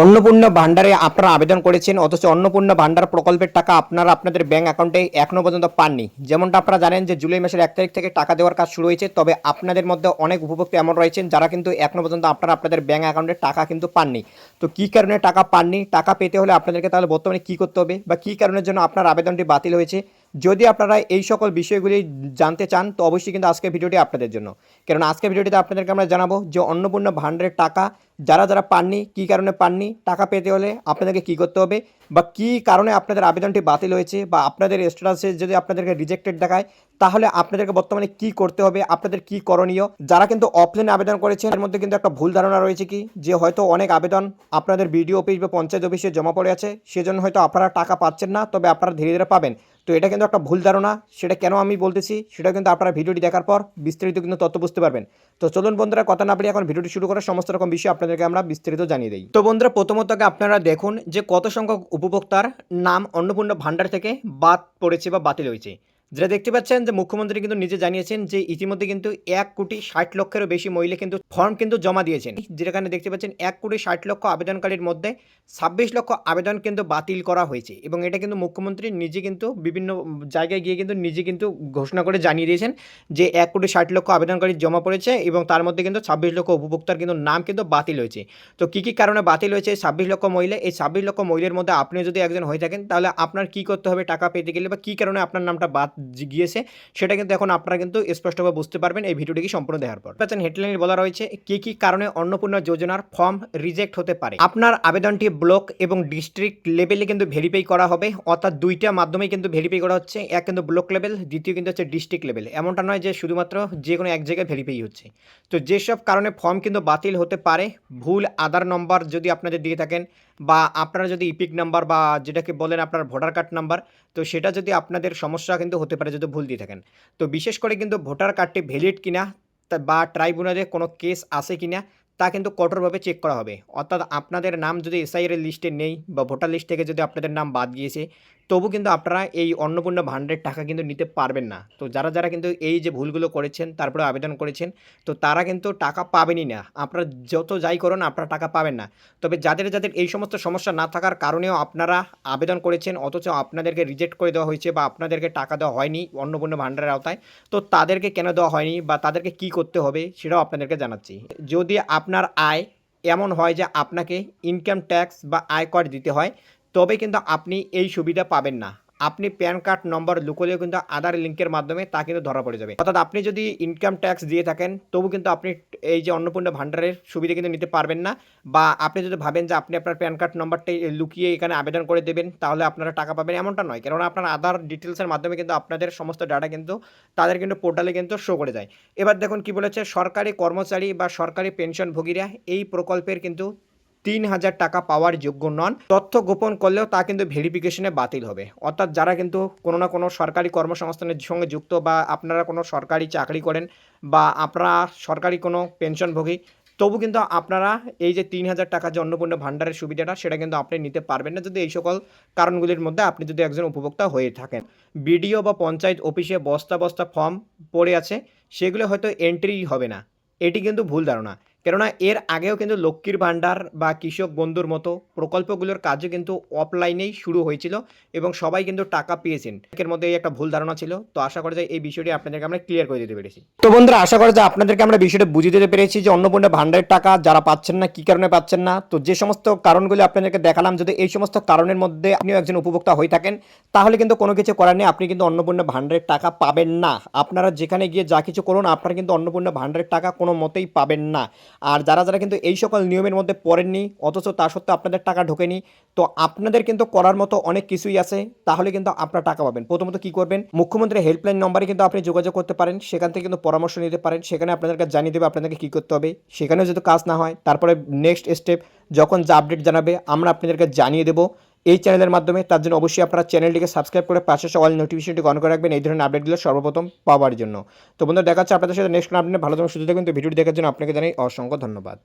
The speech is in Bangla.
অন্নপূর্ণা ভান্ডারে আপনারা আবেদন করেছেন, অথচ অন্নপূর্ণা ভান্ডার প্রকল্পের টাকা আপনারা আপনাদের ব্যাংক অ্যাকাউন্টে এখনো পর্যন্ত পাননি। যেমনটা আপনারা জানেন যে জুলাই মাসের 1 তারিখ থেকে টাকা দেওয়ার কাজ শুরু হয়েছে, তবে আপনাদের মধ্যে অনেক উপভোক্তা এমন রয়েছেন যারা কিন্তু এখনো পর্যন্ত আপনারা আপনাদের ব্যাংক অ্যাকাউন্টে টাকা কিন্তু পাননি। তো কী কারণে টাকা পাননি, টাকা পেতে হলে আপনাদেরকে তাহলে বর্তমানে কী করতে হবে বা কী কারণের জন্য আপনার আবেদনটি বাতিল হয়েছে, যদি আপনারা এই সকল বিষয়গুলি জানতে চান তো অবশ্যই কিন্তু আজকের ভিডিওটি আপনাদের জন্য। কারণ আজকের ভিডিওটিতে আপনাদেরকে আমরা জানাবো যে অন্নপূর্ণা ভান্ডারের টাকা যারা যারা পাননি, কী কারণে পাননি, টাকা পেতে হলে আপনাদেরকে কী করতে হবে বা কী কারণে আপনাদের আবেদনটি বাতিল হয়েছে বা আপনাদের স্ট্যাটাসে যদি আপনাদেরকে রিজেক্টেড দেখায় তাহলে আপনাদেরকে বর্তমানে কী করতে হবে, আপনাদের কী করণীয়। যারা কিন্তু অফলাইনে আবেদন করেছেন এর মধ্যে কিন্তু একটা ভুল ধারণা রয়েছে কি যে হয়তো অনেক আবেদন আপনাদের বিডিও অফিস বা পঞ্চায়েত অফিসে জমা পড়ে আছে, সেজন্য হয়তো আপনারা টাকা পাচ্ছেন না, তবে আপনারা ধীরে ধীরে পাবেন। তো এটা কিন্তু একটা ভুল ধারণা। সেটা কেন আমি বলতেছি সেটা কিন্তু আপনারা ভিডিওটি দেখার পর বিস্তারিত কিন্তু তথ্য বুঝতে পারবেন। তো চলুন বন্ধুরা, কথা না বলে এখন ভিডিওটি শুরু করে সমস্ত রকম বিষয় আপনাদেরকে আমরা বিস্তারিত জানিয়ে দিই। তো বন্ধুরা, প্রথমত আপনারা দেখুন যে কত সংখ্যক উপভোক্তার নাম অন্নপূর্ণা ভান্ডার থেকে বাদ পড়েছে বা বাতিল হয়েছে। যেটা দেখতে পাচ্ছেন যে মুখ্যমন্ত্রী কিন্তু নিজে জানিয়েছেন যে ইতিমধ্যে কিন্তু 1,60,00,000-এরও বেশি মহিলা কিন্তু ফর্ম কিন্তু জমা দিয়েছেন। যেখানে দেখতে পাচ্ছেন 1,60,00,000 আবেদনকারীর মধ্যে 26 লক্ষ আবেদন কিন্তু বাতিল করা হয়েছে, এবং এটা কিন্তু মুখ্যমন্ত্রী নিজে কিন্তু বিভিন্ন জায়গায় গিয়ে কিন্তু নিজে কিন্তু ঘোষণা করে জানিয়ে দিয়েছেন যে 1,60,00,000 আবেদনকারী জমা পড়েছে এবং তার মধ্যে কিন্তু 26 লক্ষ উপভোক্তার কিন্তু নাম কিন্তু বাতিল হয়েছে। তো কী কী কারণে বাতিল হয়েছে 26 লক্ষ মহিলা, এই 26 লক্ষ মহিলার মধ্যে আপনি যদি একজন হয়ে থাকেন তাহলে আপনার কী করতে হবে টাকা পেতে গেলে বা কী কারণে আপনার নামটা বাদ গিয়েছে সেটা কিন্তু এখন আপনারা কিন্তু স্পষ্টভাবে বুঝতে পারবেন এই ভিডিওটিকে সম্পূর্ণ দেখার পর। পাচ্ছেন হেডলাইনে বলা রয়েছে কী কী কারণে অন্নপূর্ণা যোজনার ফর্ম রিজেক্ট হতে পারে। আপনার আবেদনটি ব্লক এবং ডিস্ট্রিক্ট লেভেলে কিন্তু ভেরিফাই করা হবে, অর্থাৎ দুইটা মাধ্যমে কিন্তু ভেরিফাই করা হচ্ছে। এক কিন্তু ব্লক লেভেল, দ্বিতীয় কিন্তু হচ্ছে ডিস্ট্রিক্ট লেভেল। এমনটা নয় যে শুধুমাত্র যে কোনো এক জায়গায় ভেরিফাই হচ্ছে। তো যেসব কারণে ফর্ম কিন্তু বাতিল হতে পারে, ভুল আধার নম্বর যদি আপনাদের দিয়ে থাকেন বা আপনারা যদি ইপিক নাম্বার বা যেটাকে বলেন আপনার ভোটার কার্ড নাম্বার, তো সেটা যদি আপনাদের সমস্যা কিন্তু হতে পারে যদি ভুল দিয়ে থাকেন। তো বিশেষ করে কিন্তু ভোটার কার্ডটি ভ্যালিড কিনা বা ট্রাইব্যুনালে কোনো কেস আছে কিনা তা কিন্তু কঠোরভাবে চেক করা হবে। অর্থাৎ আপনাদের নাম যদি এসআইআর লিস্টে নেই বা ভোটার লিস্ট থেকে যদি আপনাদের নাম বাদ গিয়েছে, তবু কিন্তু আপনারা এই অন্নপূর্ণা ভান্ডারের টাকা কিন্তু নিতে পারবেন না। তো যারা যারা কিন্তু এই যে ভুলগুলো করেছেন তারপরে আবেদন করেছেন, তো তারা কিন্তু টাকা পাবেনই না। আপনারা যত যাই করুন আপনারা টাকা পাবেন না। তবে যাদের যাদের এই সমস্ত সমস্যা না থাকার কারণেও আপনারা আবেদন করেছেন অথচ আপনাদেরকে রিজেক্ট করে দেওয়া হয়েছে বা আপনাদেরকে টাকা দেওয়া হয়নি অন্নপূর্ণা ভান্ডারের আওতায়, তো তাদেরকে কেন দেওয়া হয়নি বা তাদেরকে কি করতে হবে সেটাও আপনাদেরকে জানাচ্ছি। যদি আপনার আয় এমন হয় যে আপনাকে ইনকাম ট্যাক্স বা আয়কর দিতে হয়, তবে কিন্তু আপনি এই সুবিধা পাবেন না। আপনি প্যান কার্ড নম্বর লুকোলেও কিন্তু আধার লিঙ্কের মাধ্যমে তা কিন্তু ধরা পড়ে যাবে। অর্থাৎ আপনি যদি ইনকাম ট্যাক্স দিয়ে থাকেন তবু কিন্তু আপনি এই যে অন্নপূর্ণা ভান্ডারের সুবিধা কিন্তু নিতে পারবেন না। বা আপনি যদি ভাবেন যে আপনি আপনার প্যান কার্ড নম্বরটাই লুকিয়ে এখানে আবেদন করে দেবেন তাহলে আপনারা টাকা পাবেন, এমনটা নয়। কেননা আপনার আধার ডিটেলসের মাধ্যমে কিন্তু আপনাদের সমস্ত ডাটা কিন্তু তাদের কিন্তু পোর্টালে কিন্তু শো করে যায়। এবার দেখুন কি বলেছে, সরকারি কর্মচারী বা সরকারি পেনশনভোগীরা এই প্রকল্পের কিন্তু ৩,০০০ টাকা পাওয়ার যোগ্য নন। তথ্য গোপন করলেও তা কিন্তু ভেরিফিকেশনে বাতিল হবে। অর্থাৎ যারা কিন্তু কোনো না কোনো সরকারি কর্মসংস্থানের সঙ্গে যুক্ত বা আপনারা কোনো সরকারি চাকরি করেন বা আপনারা সরকারি কোনো পেনশনভোগী, তবু কিন্তু আপনারা এই যে ৩,০০০ টাকা যে অন্নপূর্ণা ভান্ডারের সুবিধাটা সেটা কিন্তু আপনি নিতে পারবেন না যদি এই সকল কারণগুলির মধ্যে আপনি যদি একজন উপভোক্তা হয়ে থাকেন। বিডিও বা পঞ্চায়েত অফিসে বস্তা বস্তা ফর্ম পড়ে আছে, সেগুলো হয়তো এন্ট্রি হবে না। এটি কিন্তু ভুল ধারণা। কেননা এর আগেও কিন্তু লক্ষ্মীর ভাণ্ডার বা কৃষক বন্ধুর মতো প্রকল্পগুলোর কাজও কিন্তু অফলাইনেই শুরু হয়েছিল এবং সবাই কিন্তু টাকা পেয়েছেন। এর মধ্যে এই একটা ভুল ধারণা ছিল। তো আশা করা যায় এই বিষয়টি আপনাদেরকে আমরা ক্লিয়ার করে দিতে পেরেছি। তো বন্ধুরা, আশা করা যায় আপনাদেরকে আমরা বিষয়টা বুঝিয়ে দিতে পেরেছি যে অন্নপূর্ণা ভান্ডারের টাকা যারা পাচ্ছেন না কী কারণে পাচ্ছেন না। তো যে সমস্ত কারণগুলি আপনাদেরকে দেখালাম, যদি এই সমস্ত কারণের মধ্যে আপনিও একজন উপভোক্তা হয়ে থাকেন তাহলে কিন্তু কোনো কিছু করার নেই, আপনি কিন্তু অন্নপূর্ণা ভান্ডারের টাকা পাবেন না। আপনারা যেখানে গিয়ে যা কিছু করুন আপনারা কিন্তু অন্নপূর্ণা ভান্ডারের টাকা কোনো মতেই পাবেন না। আর যারা যারা কিন্তু এই সকল নিয়মের মধ্যে পড়েননি অথচ তা সত্ত্বেও আপনাদের টাকা ঢোকেনি, তো আপনাদের কিন্তু করার মতো অনেক কিছুই আছে, তাহলে কিন্তু আপনারা টাকা পাবেন। প্রথমত কি করবেন, মুখ্যমন্ত্রী হেল্পলাইন নম্বরে কিন্তু আপনি যোগাযোগ করতে পারেন, সেখান থেকে কিন্তু পরামর্শ নিতে পারেন। সেখানে আপনাদেরকে জানিয়ে দেবে আপনাদেরকে কী করতে হবে। সেখানেও যদি কাজ না হয় তারপরে নেক্সট স্টেপ যখন যা আপডেট জানাবে আমরা আপনাদেরকে জানিয়ে দেবো এই চ্যানেলের মাধ্যমে। তার জন্য অবশ্যই আপনারা চ্যানেলটিকে সাবস্ক্রাইব করে পাশে অল নোটিফিকেশনটি অন করে রাখবেন এই ধরনের আপডেটগুলো সর্বপ্রথম পাওয়ার জন্য। তো বন্ধুরা, দেখা হচ্ছে আপনাদের সাথে নেক্সট আপডেট। ভালো থাকবেন, সুস্থ থাকবেন। তো ভিডিওটি দেখার জন্য আপনাকে জানাই অসংখ্য ধন্যবাদ।